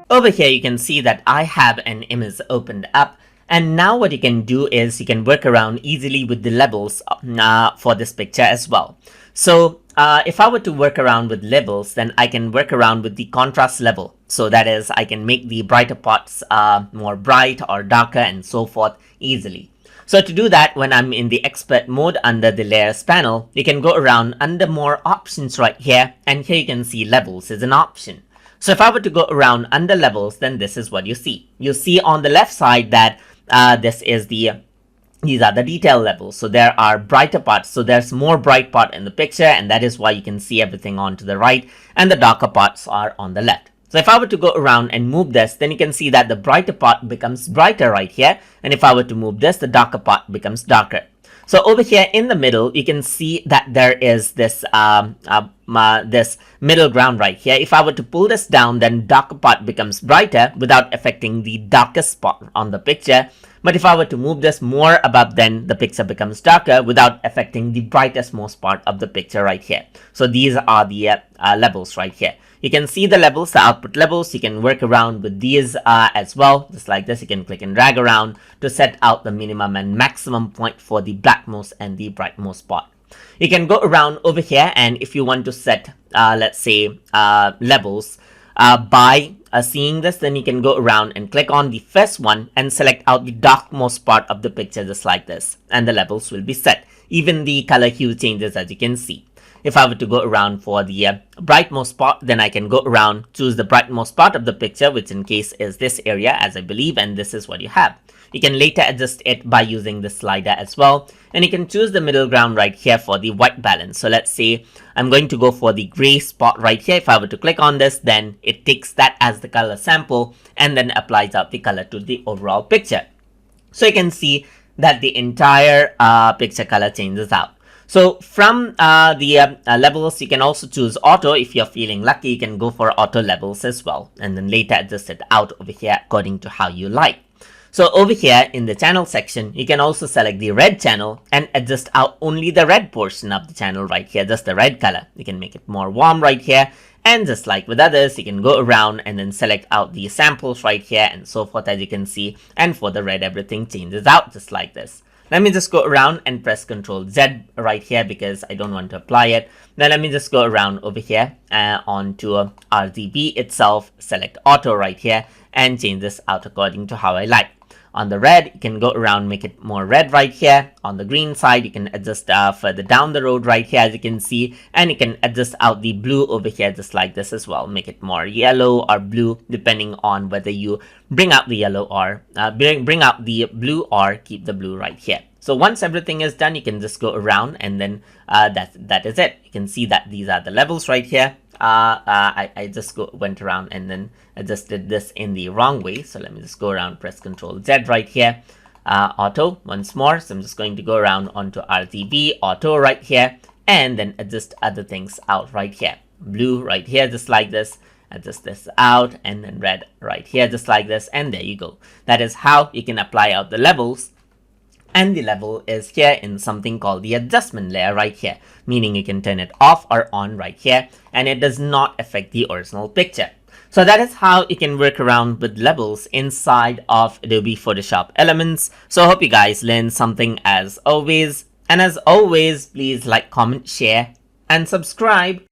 Over here you can see that I have an image opened up, and now what you can do is you can work around easily with the levels for this picture as well. So if I were to work around with levels, then I can work around with the contrast level. So that is, I can make the brighter parts more bright or darker and so forth easily. So to do that, when I'm in the expert mode under the layers panel, you can go around under more options right here, and here you can see levels is an option. So if I were to go around under levels, then this is what you see. You see on the left side that these are the detail levels. So there are brighter parts. So there's more bright part in the picture, and that is why you can see everything on to the right, and the darker parts are on the left. So if I were to go around and move this, then you can see that the brighter part becomes brighter right here. And if I were to move this, the darker part becomes darker. So over here in the middle, you can see that there is this this middle ground right here. If I were to pull this down, then darker part becomes brighter without affecting the darkest spot on the picture. But if I were to move this more above, then the picture becomes darker without affecting the brightest most part of the picture right here. So these are the levels right here. You can see the levels, the output levels. You can work around with these as well, just like this. You can click and drag around to set out the minimum and maximum point for the blackmost and the brightmost spot. You can go around over here, and if you want to set, let's say, levels by seeing this, then you can go around and click on the first one and select out the darkmost part of the picture, just like this, and the levels will be set. Even the color hue changes, as you can see. If I were to go around for the brightmost spot, then I can go around, choose the brightmost part of the picture, which in case is this area, as I believe, and this is what you have. You can later adjust it by using the slider as well, and you can choose the middle ground right here for the white balance. So let's say I'm going to go for the gray spot right here. If I were to click on this, then it takes that as the color sample and then applies out the color to the overall picture. So you can see that the entire picture color changes out. So from the levels, you can also choose auto. If you're feeling lucky, you can go for auto levels as well, and then later adjust it out over here according to how you like. So over here in the channel section, you can also select the red channel and adjust out only the red portion of the channel right here, just the red color. You can make it more warm right here, and just like with others, you can go around and then select out the samples right here and so forth, as you can see. And for the red, everything changes out just like this. Let me just go around and press Ctrl Z right here because I don't want to apply it. Then let me just go around over here onto RGB itself, select auto right here, and change this out according to how I like. On the red, you can go around, make it more red right here. On the green side, you can adjust further down the road right here, as you can see. And you can adjust out the blue over here just like this as well. Make it more yellow or blue, depending on whether you bring out the yellow or bring out the blue or keep the blue right here. So once everything is done, you can just go around, and then that is it. You can see that these are the levels right here. I just went around and then adjusted this in the wrong way. So let me just go around, press Ctrl Z right here, auto once more. So I'm just going to go around onto RGB, auto right here, and then adjust other things out right here. Blue right here, just like this. Adjust this out, and then red right here, just like this. And there you go. That is how you can apply out the levels. And the level is here in something called the adjustment layer right here, meaning you can turn it off or on right here, and it does not affect the original picture. So that is how you can work around with levels inside of Adobe Photoshop Elements. So I hope you guys learned something as always. And as always, please like, comment, share, and subscribe.